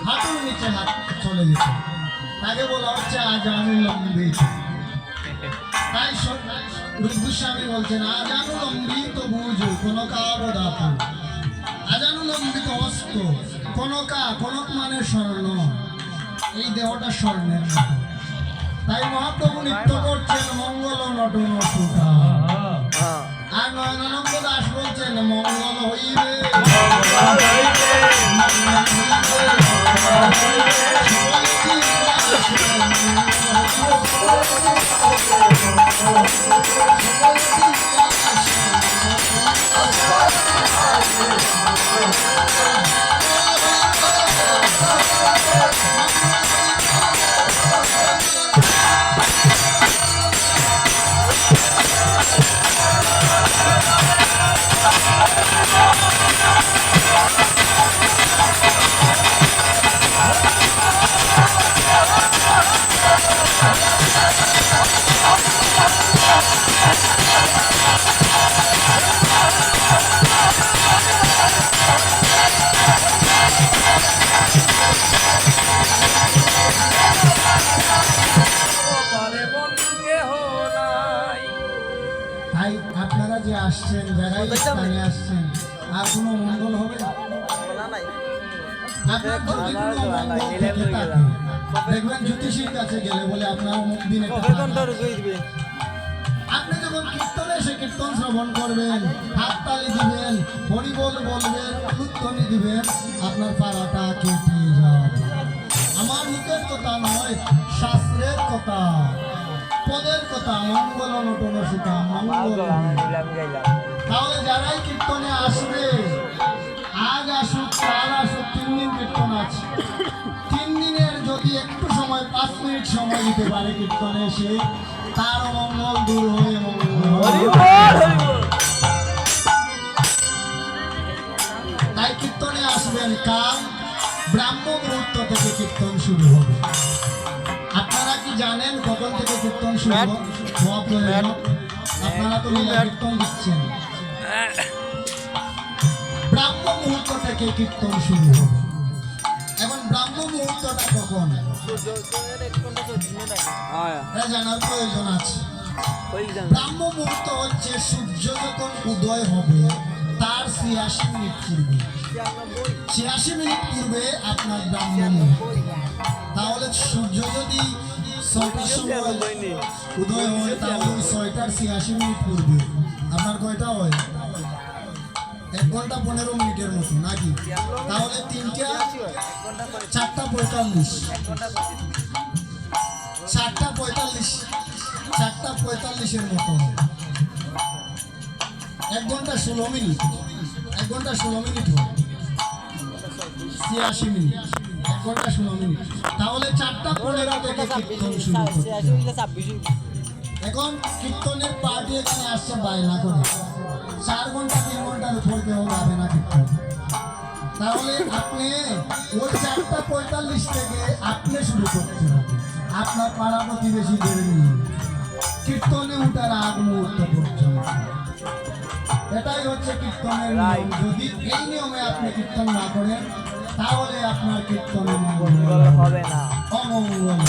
হাঁটুর নিচে হাত চলে গেছে, তাকে বলা হচ্ছে আজানুলম্বী। তাই রূপগোস্বামী বলছেন আজানুলম্বী তো বুঝো কোন কাবদাত, আজানুলম্বী তো হস্ত কনক মানে স্বর্ণ, এই দেহটা স্বর্ণের মতো। তাই মহাপ্রভু নৃত্য করছেন মঙ্গল নটন সুতা। আর নয়নানন্দ দাস বলছেন মঙ্গল হইবে আপনারা যে আসছেন, যারা স্থানে আসছেন, আর কোনো মঙ্গল হবে? আপনার যদি কোনো মঙ্গল থেকে থাকে, দেখবেন জ্যোতিষীর কাছে গেলে বলে আপনার মুখ দিনে আপনি যখন কীর্তনে এসে কীর্তন শ্রবণ করবেন, হাততালি দিবেন, হরিবোল বলবেন, উলুধ্বনি দিবেন, আপনার পাড়াটা কেটে যাবে। আমার মুখের কথা নয়, শাস্ত্রের কথা, পদের কথা। মঙ্গল নটন সুতা মঙ্গল। তাহলে যারাই কীর্তনে আসবে, আজ আসুক কাল আসুক, 3 দিন কীর্তন আছে, 3 দিনের যদি একটু সময় 5 মিনিট সময় দিতে পারে কীর্তনে এসে, তার মঙ্গল দূর হয়ে তাই কীর্তনে আসবেন। কাল ব্রাহ্ম মুহূর্ত থেকে কীর্তন শুরু হবে। আপনারা কি জানেন কখন থেকে কীর্তন শুরু হবে? আপনারা তো লীলা কীর্তন দিচ্ছেন। ব্রাহ্ম মুহূর্ত থেকে কীর্তন শুরু হবে। এখন ব্রাহ্ম মুহূর্তটা কখন জানার প্রয়োজন আছে। ব্রাহ্ম মুহূর্ত হচ্ছে সূর্য যখন উদয় হবে তার ৮৬ মিনিট পূর্বে, ৮৬ মিনিট পূর্বে আপনার ব্রাহ্ম মুহূর্ত। তাহলে সূর্য যদি ৬টার সময় উদয় হয়, তাহলে ৬টার ৮৬ মিনিট পূর্বে আপনার কয়টা হয়? 1 ঘন্টা 15 মিনিটের মতো নাকি? তাহলে 3টা 4:45, 4:45 মতো, 1 ঘন্টা 16 মিনিট, 1 ঘন্টা 16 মিনিট হয় ৮৬ মিনিট, 1 ঘন্টা 16 মিনিট। তাহলে 4:15 থেকে কীর্তন শুরু করতে হবে। এখন কীর্তনের পার্টি এখানে আসছে বায়না করে, 4 ঘন্টা 3 ঘন্টার উপর কেউ যাবে না কীর্তন। তাহলে আপনি ওই 4:45 থেকে আপনি শুরু করতে হবে আপনার পাড়া প্রতিবেশীদের নিয়ে কীর্তনে উঠার আগ মুহূর্ত পর্যন্ত। এটাই হচ্ছে কীর্তনের নিয়ম। যদি এই নিয়মে আপনি কীর্তন না করেন, তাহলে আপনার কীর্তনে মঙ্গল হবে না, অমঙ্গল।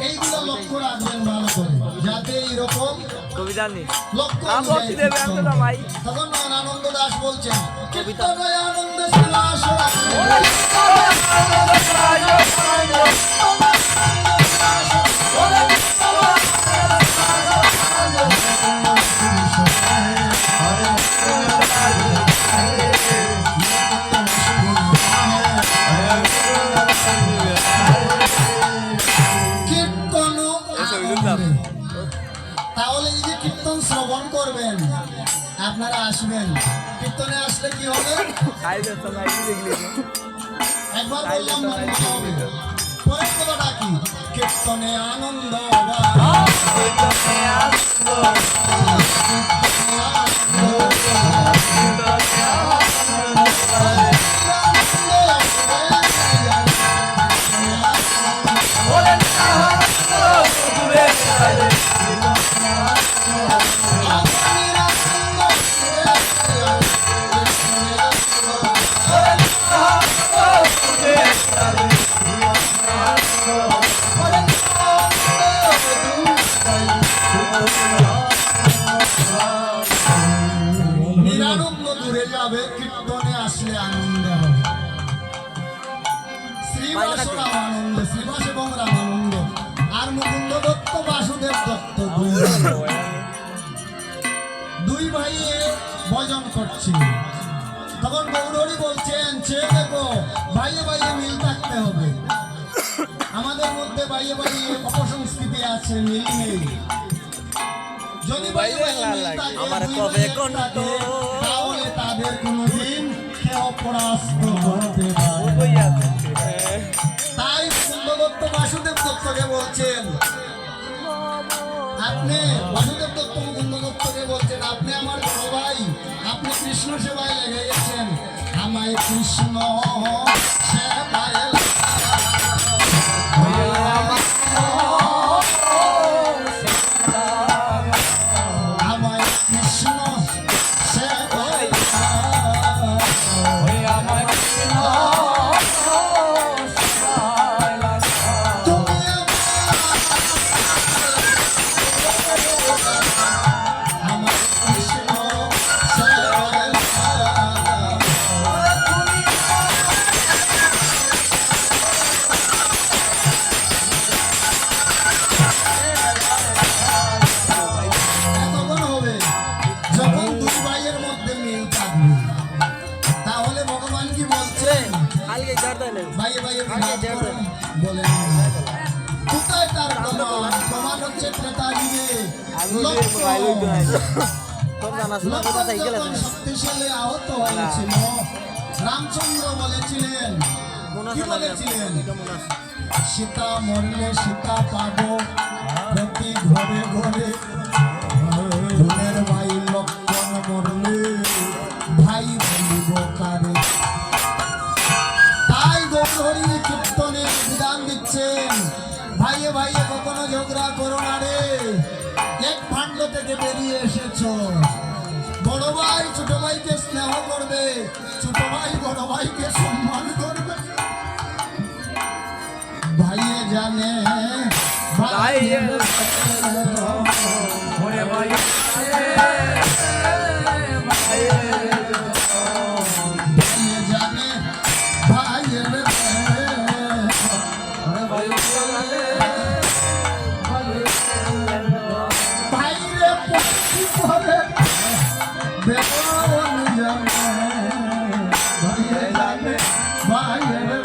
এইগুলো লক্ষ্য রাখবেন ভালো করে, যাতে এইরকম লক্ষ্য তখন আনন্দ দাস বলছেন কীর্তনে আনন্দ তাহলে এই যে কীর্তন শ্রবণ করবেন, আপনারা আসবেন, কীর্তনে আসলে কি হবে? একবার বললাম মনে হবে। পরের কথাটা কি? কীর্তনে আনন্দ কীর্তনে আসলে আনন্দ হবে। শ্রীবাস রামানন্দ, শ্রীবাস এবং রামানন্দ আর মুকুন্দ দত্ত, বাসুদেব দত্ত দুই ভাইয়ে ভজন করছে। তখন গৌরহরি বলছেন, চেয়ে দেখো, ভাইয়ে ভাইয়ে মিল থাকতে হবে। আমাদের মধ্যে ভাইয়ে ভাইয়ে অপসংস্কৃতি আছে, মিল নেই। যদি ভাইয়ে ভাইয়ে মিল থাকে, তাহলে তাদের কোনোদিন কেউ পরাস্ত করতে পারবে না। তাই মুকুন্দ দত্ত বাসুদেব দত্তকে বলছেন, আপনি বাসুদেব দত্ত মুকুন্দ দত্তকে বলছেন, আপনি আমার বড় ভাই, আপনি কৃষ্ণ সেবায় লেগে গেছেন, আমায় কৃষ্ণ সেবায় আমায় কৃষ্ণ সেবায় শক্তিশালী আহত হয়েছিল। রামচন্দ্র বলেছিলেন, কি বলেছিলেন? সীতা মরলে সীতা পাবো প্রতি ঘরে ঘরে, বোনের ভাই লক্ষণ মরলে ভাই বলিব কারে। তাই গৌরহরি কীর্তনে বিধান দিচ্ছেন, ভাইয়ে ভাইয়ে কখনো ঝগড়া করো না রে। এক ভাণ্ড থেকে বেরিয়ে এসেছো, বড় ভাই ছোট ভাইকে স্নেহ করবে, ছোট ভাই বড় ভাইকে সম্মান করবে। ভাইয়ে জানে ভাইয়ে জানে ভাইয়ের ভাইরে পক্ষী করে বেতন জানে, ভাইয়ে জানে ভাইয়ের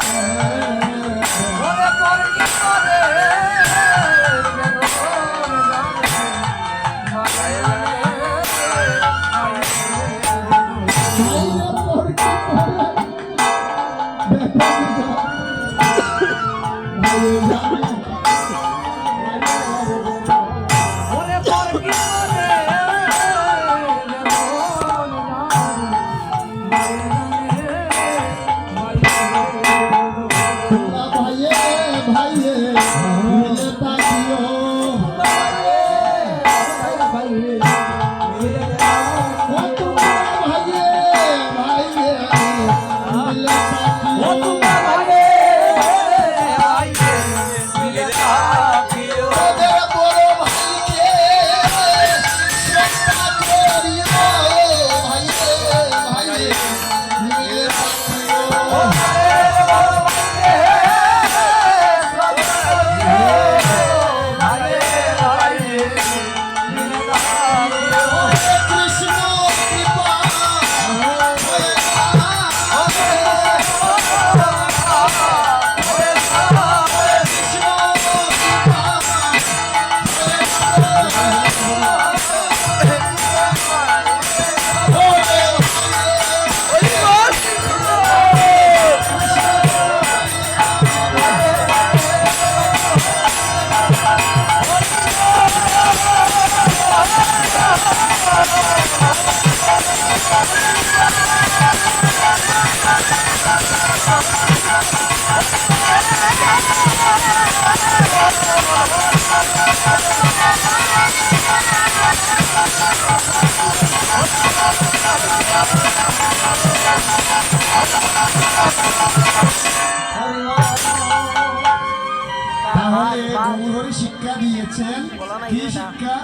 গৌরহরি শিক্ষা দিয়েছেন, কি শিক্ষা?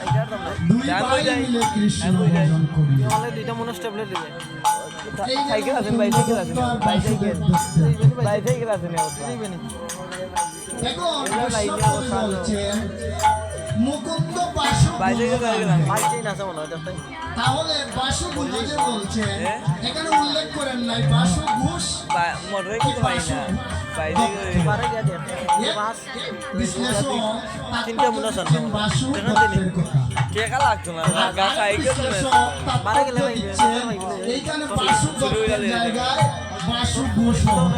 দুই ভাই মিলে কৃষ্ণ ভজন করিও। এই যে সাইকেল আছে, নতুন বাইসাইকেল আছে, দত্ত আর বাইসাইকেল। বাসুদেব দত্ত। বাইসাইকেল আছে না ওটা এখন এগুলো লাইনে বৈষ্ণব কবি অবস্থা বলছেন মুকুন্দ বাসু বাইসাইকেল গুণগান। আছে বাইকটাই আছে মনে হয় দেখতে। তাহলে বাসু গুণ যে বলছেন হ্যাঁ? এখানে উল্লেখ করেন নাই বাসু ঘোষ মোটরে কিন্তু পাই না বাইসাইকেল পারে গিয়ে দেখতে। এর পাঁচ বিশ্লেষণ তিনটা মনে আছে তাৎপর্য দিচ্ছেন বাসু দেখা দত্তের কথা। টেকা লাগতো না গা সাইকেল তো বিশ্লেষক মারা গেলে তাৎপর্য ভাই, দিচ্ছেন এইখানে বাসু দত্তের জায়গায় বাসু ঘোষ হবে।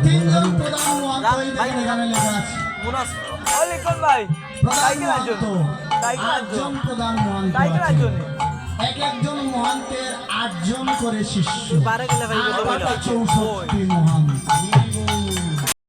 তিনজন প্রধান মহাত্মা এখানে লেখা আছে। মনে আছে। ওলে কোন ভাই প্রধান সাইকেল আনছো মহান্ত সাইকেল আনছো আটজন প্রধান মহান্ত সাইকেল আছে। আনছো এক একজন মহান্তের 8 জন করে শিষ্য পারে গেলে ভাই আট কত পাঁচা হইলো? 64